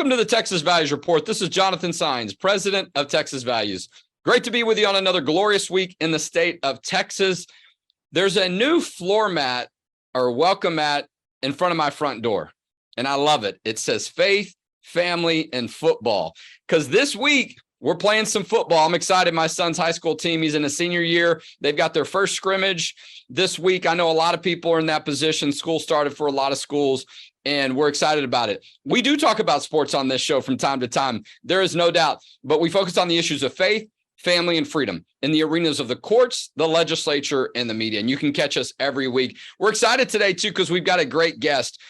Welcome to the Texas Values Report. This is Jonathan Saenz, president of Texas Values. Great to be with you on another glorious week in the state of Texas. There's a new floor mat or welcome mat in front of my front door, and I love it. It says faith, family, and football, because this week we're playing some football. I'm excited. My son's high school team, he's in a senior year. They've got their first scrimmage this week. I know a lot of people are in that position. School started for a lot of schools, and we're excited about it. We do talk about sports on this show from time to time. There is no doubt, but we focus on the issues of faith, family, and freedom in the arenas of the courts, the legislature, and the media. And you can catch us every week. We're excited today, too, because we've got a great guest.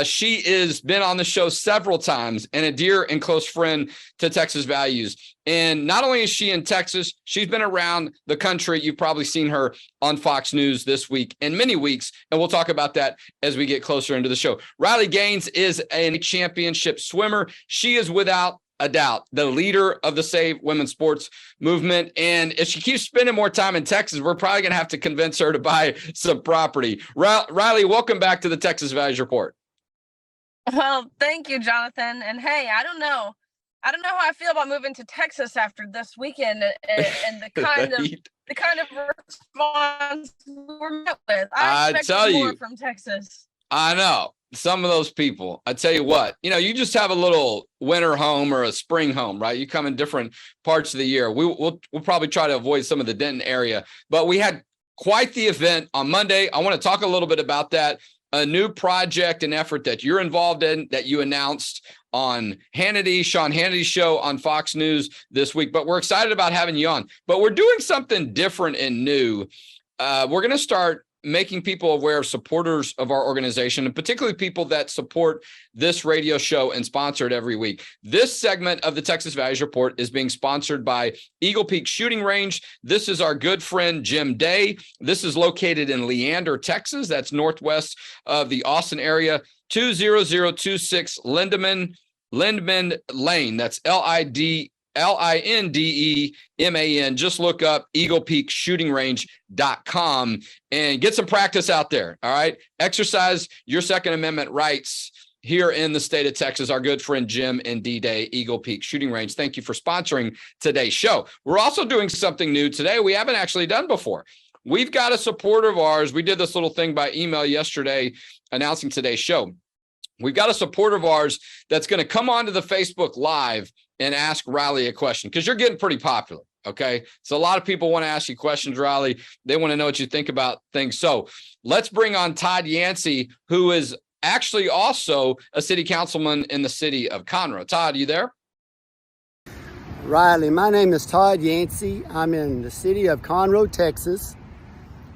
She has been on the show several times and a dear and close friend to Texas Values. And not only is she in Texas, she's been around the country. You've probably seen her on Fox News this week and many weeks, and we'll talk about that as we get closer into the show. Riley Gaines is a championship swimmer. She is without a doubt the leader of the Save Women's Sports movement. And if she keeps spending more time in Texas, we're probably going to have to convince her to buy some property. Riley, welcome back to the Texas Values Report. Well, thank you, Jonathan. And hey, I don't know how I feel about moving to Texas after this weekend and the kind of response we're met with. I expected more from Texas. I know. Some of those people, I tell you what, you just have a little winter home or a spring home, right? You come in different parts of the year. We'll probably try to avoid some of the Denton area, but we had quite the event on Monday. I want to talk a little bit about that. A new project and effort that you're involved in that you announced on Sean Hannity's show on Fox News this week. But we're excited about having you on. But we're doing something different and new. We're going to start making people aware of supporters of our organization, and particularly people that support this radio show and sponsor it every week. This segment of the Texas Values Report is being sponsored by Eagle Peak Shooting Range. This is our good friend, Jim Day. This is located in Leander, Texas. That's northwest of the Austin area. 20026 Lindeman Lane. That's Lindeman. Just look up EaglePeakShootingRange.com and get some practice out there. All right. Exercise your Second Amendment rights here in the state of Texas. Our good friend Jim and D-Day, Eagle Peak Shooting Range. Thank you for sponsoring today's show. We're also doing something new today we haven't actually done before. We've got a supporter of ours. We did this little thing by email yesterday announcing today's show. We've got a supporter of ours that's going to come onto the Facebook Live and ask Riley a question, because you're getting pretty popular, okay? So a lot of people want to ask you questions, Riley. They want to know what you think about things. So let's bring on Todd Yancey, who is actually also a city councilman in the city of Conroe. Todd, you there? Riley, my name is Todd Yancey. I'm in the city of Conroe, Texas,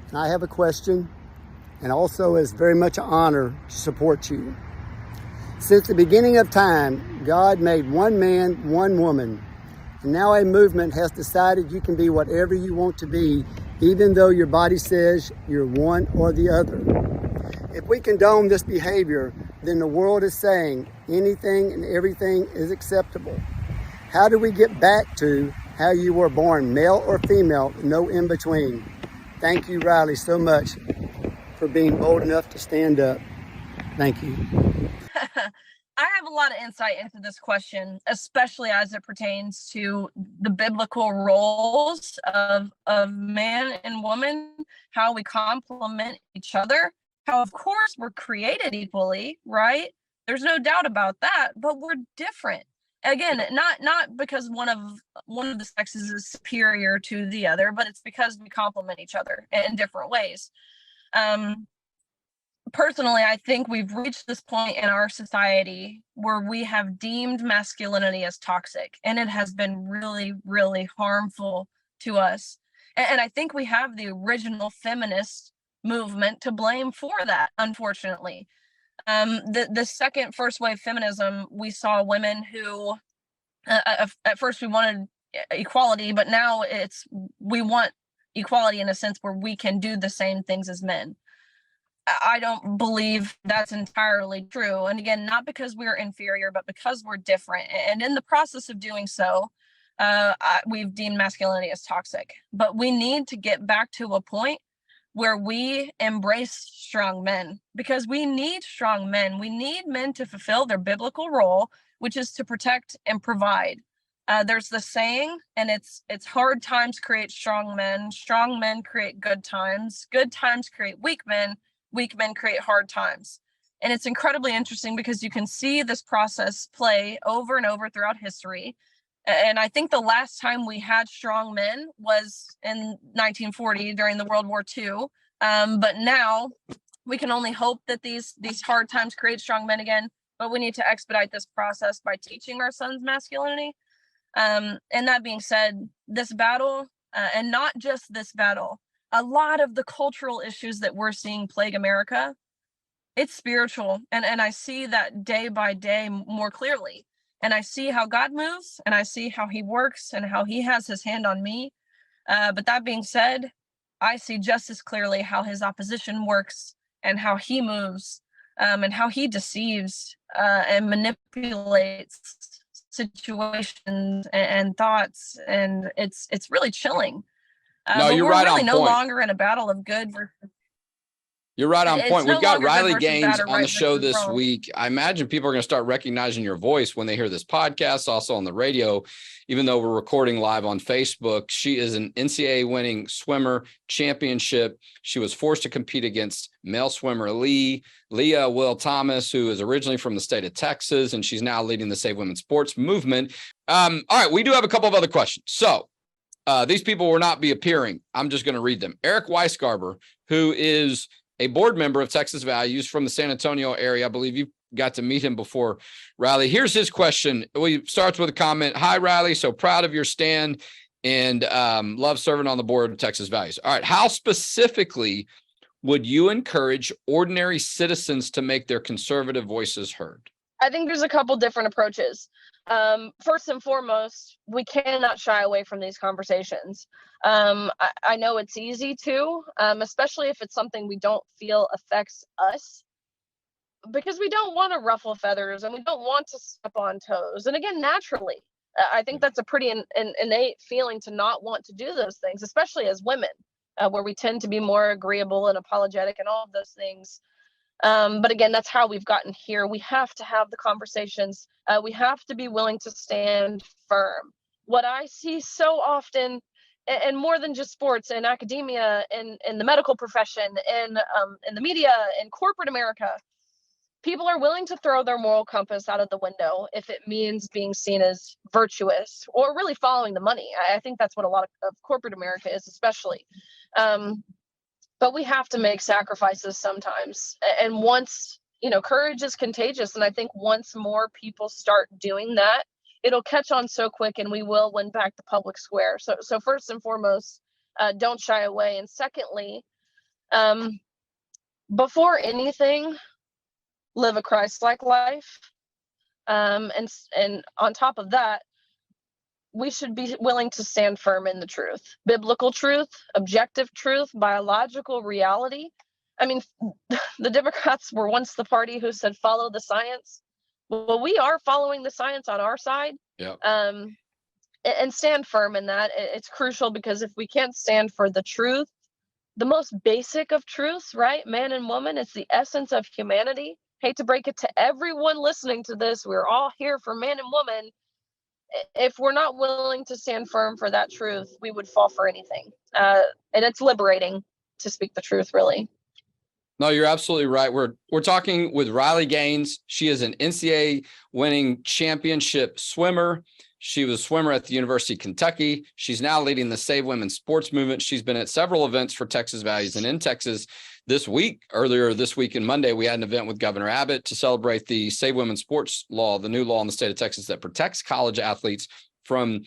and I have a question, and also it's very much an honor to support you. Since the beginning of time, God made one man, one woman, and now a movement has decided you can be whatever you want to be, even though your body says you're one or the other. If we condone this behavior, then the world is saying anything and everything is acceptable. How do we get back to how you were born, male or female, no in between? Thank you, Riley, so much for being bold enough to stand up. Thank you. I have a lot of insight into this question, especially as it pertains to the biblical roles of man and woman, how we complement each other, how, of course, we're created equally, right? There's no doubt about that, but we're different. Again, not because one of the sexes is superior to the other, but it's because we complement each other in different ways. Personally, I think we've reached this point in our society where we have deemed masculinity as toxic, and it has been really, really harmful to us. And I think we have the original feminist movement to blame for that, unfortunately. The second first wave feminism, we saw women who, at first we wanted equality, but now we want equality in a sense where we can do the same things as men. I don't believe that's entirely true. And again, not because we're inferior, but because we're different. And in the process of doing so, we've deemed masculinity as toxic. But we need to get back to a point where we embrace strong men, because we need strong men. We need men to fulfill their biblical role, which is to protect and provide. There's the saying, and it's hard times create strong men create good times create weak men create hard times. And it's incredibly interesting because you can see this process play over and over throughout history. And I think the last time we had strong men was in 1940 during the World War II. But now we can only hope that these hard times create strong men again, but we need to expedite this process by teaching our sons masculinity. And that being said, this battle, and not just this battle, a lot of the cultural issues that we're seeing plague America, it's spiritual. And I see that day by day more clearly. And I see how God moves, and I see how he works and how he has his hand on me. But that being said, I see just as clearly how his opposition works and how he moves, and how he deceives and manipulates situations and thoughts. And it's really chilling. No, you're right on We're really no point. longer in a battle of good versus. You're right on It's point. no We've got longer good Riley versus Gaines bad or on the right show versus this wrong. week. I imagine people are going to start recognizing your voice when they hear this podcast, also on the radio, even though we're recording live on Facebook. She is an NCAA winning swimmer championship. She was forced to compete against male swimmer Leah Will Thomas, who is originally from the state of Texas, and she's now leading the Save Women's Sports movement. All right, we do have a couple of other questions. So these people will not be appearing. I'm just going to read them. Eric Weisgarber, who is a board member of Texas Values from the San Antonio area. I believe you got to meet him before, Riley. Here's his question. He starts with a comment. Hi, Riley. So proud of your stand and love serving on the board of Texas Values. All right. How specifically would you encourage ordinary citizens to make their conservative voices heard? I think there's a couple different approaches. First and foremost, we cannot shy away from these conversations. I know it's easy to, especially if it's something we don't feel affects us, because we don't want to ruffle feathers and we don't want to step on toes. And again, naturally, I think that's a pretty innate feeling to not want to do those things, especially as women, where we tend to be more agreeable and apologetic and all of those things. But again, that's how we've gotten here. We have to have the conversations. We have to be willing to stand firm. What I see so often, and more than just sports and academia and in the medical profession and in the media and corporate America, people are willing to throw their moral compass out of the window if it means being seen as virtuous or really following the money. I think that's what a lot of corporate America is, especially. But we have to make sacrifices sometimes. And once, courage is contagious. And I think once more people start doing that, it'll catch on so quick and we will win back the public square. So first and foremost, don't shy away. And secondly, before anything, live a Christ-like life. And on top of that, we should be willing to stand firm in the truth, biblical truth, objective truth, biological reality. I mean, the Democrats were once the party who said, follow the science. Well, we are following the science on our side. Yeah. And stand firm in that. It's crucial because if we can't stand for the truth, the most basic of truths, right? Man and woman, it's the essence of humanity. Hate to break it to everyone listening to this. We're all here for man and woman. If we're not willing to stand firm for that truth, we would fall for anything. And it's liberating to speak the truth, really. No, you're absolutely right. We're talking with Riley Gaines. She is an NCAA winning championship swimmer. She was a swimmer at the University of Kentucky. She's now leading the Save Women's Sports movement. She's been at several events for Texas Values. And in Texas earlier this week and Monday, we had an event with Governor Abbott to celebrate the Save Women's Sports law, the new law in the state of Texas that protects college athletes from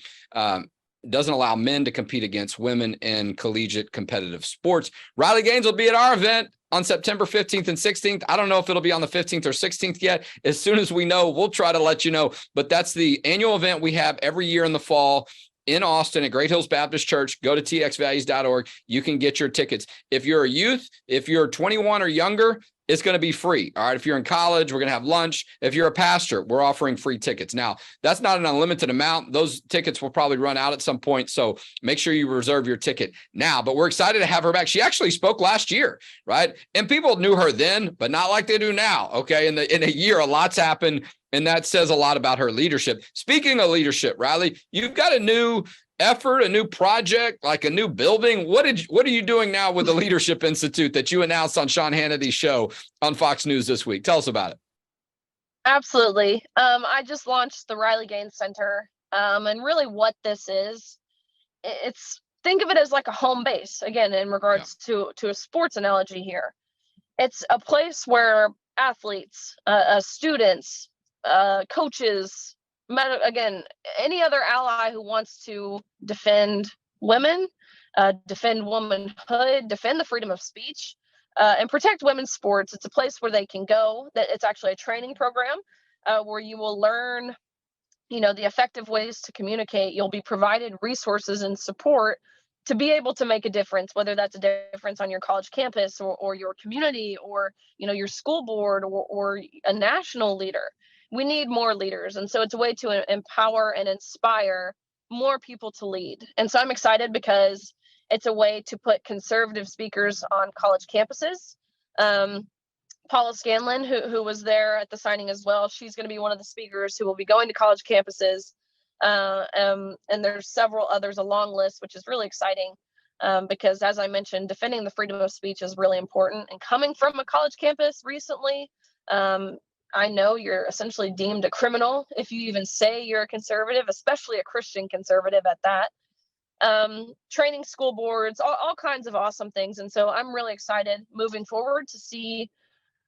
doesn't allow men to compete against women in collegiate competitive sports. Riley Gaines will be at our event on September 15th and 16th. I don't know if it'll be on the 15th or 16th yet. As soon as we know, we'll try to let you know. But that's the annual event we have every year in the fall in Austin at Great Hills Baptist Church. Go to txvalues.org. You can get your tickets. If you're a youth, if you're 21 or younger, it's going to be free. All right. If you're in college, we're going to have lunch. If you're a pastor, we're offering free tickets. Now, that's not an unlimited amount. Those tickets will probably run out at some point. So make sure you reserve your ticket now. But we're excited to have her back. She actually spoke last year, right? And people knew her then, but not like they do now. Okay. In a year, a lot's happened. And that says a lot about her leadership. Speaking of leadership, Riley, you've got a new effort, a new project, like a new building. What are you doing now with the Leadership Institute that you announced on Sean Hannity's show on Fox News this week? Tell us about it. Absolutely. I just launched the Riley Gaines Center. And really what this is, think of it as like a home base, again, in regards to a sports analogy here. It's a place where athletes, students, coaches, again, any other ally who wants to defend women, defend womanhood, defend the freedom of speech, and protect women's sports. It's a place where they can go. That it's actually a training program where you will learn, the effective ways to communicate. You'll be provided resources and support to be able to make a difference, whether that's a difference on your college campus or your community or, your school board or a national leader. We need more leaders. And so it's a way to empower and inspire more people to lead. And so I'm excited because it's a way to put conservative speakers on college campuses. Paula Scanlon, who was there at the signing as well, she's going to be one of the speakers who will be going to college campuses. And there's several others, a long list, which is really exciting because, as I mentioned, defending the freedom of speech is really important. And coming from a college campus recently, I know you're essentially deemed a criminal if you even say you're a conservative, especially a Christian conservative at that. Training school boards, all kinds of awesome things. And so I'm really excited moving forward to see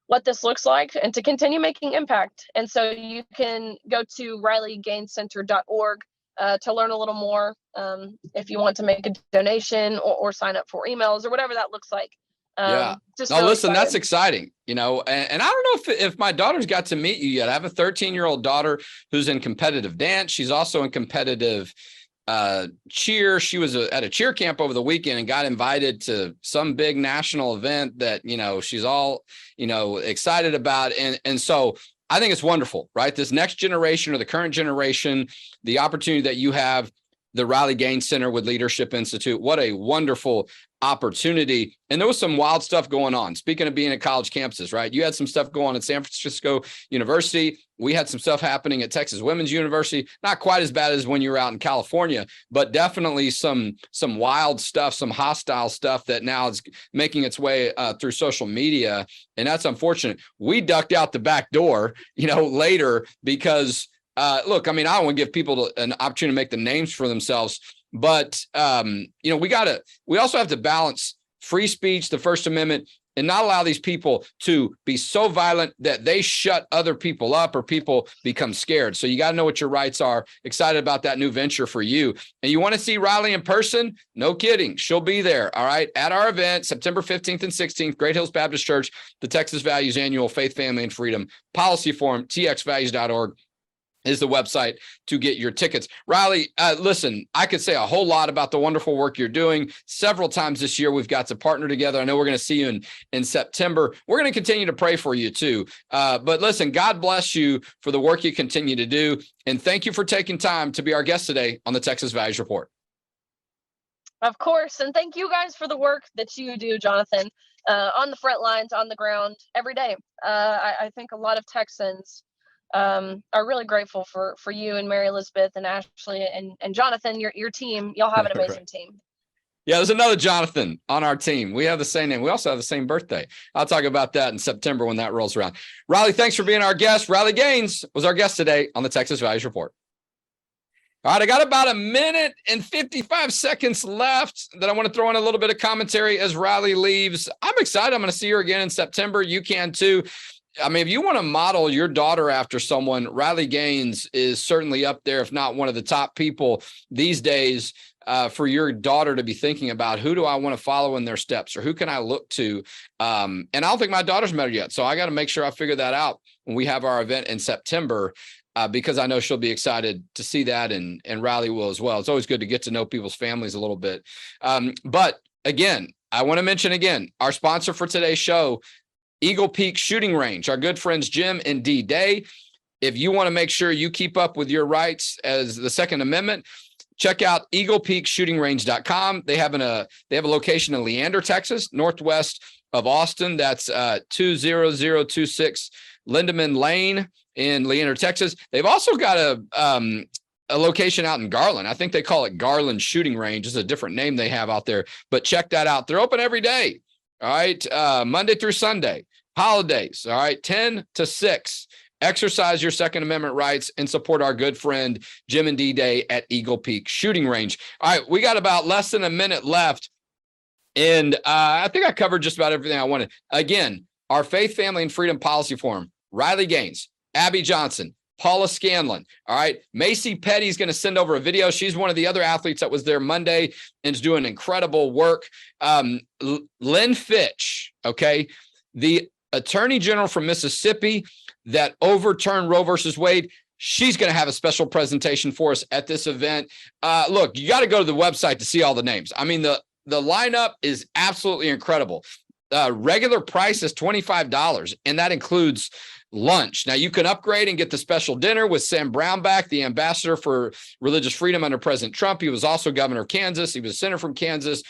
what this looks like and to continue making impact. And so you can go to RileyGainesCenter.org to learn a little more if you want to make a donation or sign up for emails or whatever that looks like. Now, really listen, excited. That's exciting, and I don't know if my daughter's got to meet you yet. I have a 13-year-old daughter who's in competitive dance. She's also in competitive cheer. She was at a cheer camp over the weekend and got invited to some big national event that, she's all, excited about. And so I think it's wonderful, right? This next generation or the current generation, the opportunity that you have, the Riley Gaines Center with Leadership Institute. What a wonderful opportunity. And there was some wild stuff going on. Speaking of being at college campuses, right? You had some stuff going on at San Francisco University. We had some stuff happening at Texas Women's University. Not quite as bad as when you were out in California, but definitely some wild stuff, some hostile stuff that now is making its way through social media. And that's unfortunate. We ducked out the back door, later because look, I don't want to give people an opportunity to make the names for themselves, but we also have to balance free speech, the First Amendment, and not allow these people to be so violent that they shut other people up or people become scared. So you got to know what your rights are. Excited about that new venture for you. And you want to see Riley in person? No kidding. She'll be there. All right. At our event, September 15th and 16th, Great Hills Baptist Church, the Texas Values Annual Faith, Family, and Freedom Policy Forum, txvalues.org. is the website to get your tickets. Riley, listen, I could say a whole lot about the wonderful work you're doing. Several times this year, we've got to partner together. I know we're going to see you in September. We're going to continue to pray for you too. But listen, God bless you for the work you continue to do. And thank you for taking time to be our guest today on the Texas Values Report. Of course. And thank you guys for the work that you do, Jonathan, on the front lines, on the ground every day. I think a lot of Texans are really grateful for you and Mary Elizabeth and Ashley and Jonathan, your team. You'll have an amazing team. Yeah, there's another Jonathan on our team. We have the same name. We also have the same birthday. I'll talk about that in September when that rolls around. Riley, thanks for being our guest. Riley Gaines was our guest today on the Texas Values Report. All right, I got about 1 minute and 55 seconds left that I want to throw in a little bit of commentary as Riley leaves. I'm excited. I'm going to see her again in September. You can too. If you want to model your daughter after someone, Riley Gaines is certainly up there, if not one of the top people these days for your daughter to be thinking about. Who do I want to follow in their steps, or who can I look to? And I don't think my daughter's met her yet. So I got to make sure I figure that out when we have our event in September, because I know she'll be excited to see that, and Riley will as well. It's always good to get to know people's families a little bit. But again, I want to mention again, our sponsor for today's show, Eagle Peak Shooting Range, our good friends Jim and D. Day. If you want to make sure you keep up with your rights as the Second Amendment, check out eaglepeakshootingrange.com. They have a location in Leander, Texas, northwest of Austin. That's 20026 Lindeman Lane in Leander, Texas. They've also got a location out in Garland. I think they call it Garland Shooting Range. It's a different name they have out there, but check that out. They're open every day. All right. Monday through Sunday, holidays. All right. 10 to 6. Exercise your Second Amendment rights and support our good friend Jim and D. Day at Eagle Peak Shooting Range. All right, we got about less than a minute left, and I think I covered just about everything I wanted. Again, our Faith, Family, and Freedom Policy Forum, Riley Gaines, Abby Johnson, Paula Scanlon. All right, Macy Petty's going to send over a video. She's one of the other athletes that was there Monday and is doing incredible work. Lynn Fitch, okay, the Attorney General from Mississippi that overturned Roe versus Wade. She's going to have a special presentation for us at this event. Look, you got to go to the website to see all the names. I mean, the lineup is absolutely incredible. Regular price is $25, and that includes lunch. Now, you can upgrade and get the special dinner with Sam Brownback, the ambassador for religious freedom under President Trump. He was also governor of Kansas. He was a senator from Kansas.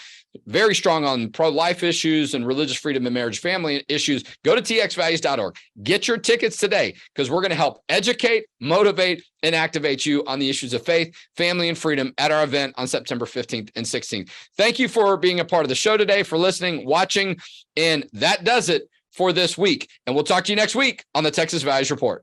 Very strong on pro-life issues and religious freedom and marriage family issues. Go to txvalues.org. Get your tickets today because we're going to help educate, motivate, and activate you on the issues of faith, family, and freedom at our event on September 15th and 16th. Thank you for being a part of the show today, for listening, watching, and that does it for this week. And we'll talk to you next week on the Texas Values Report.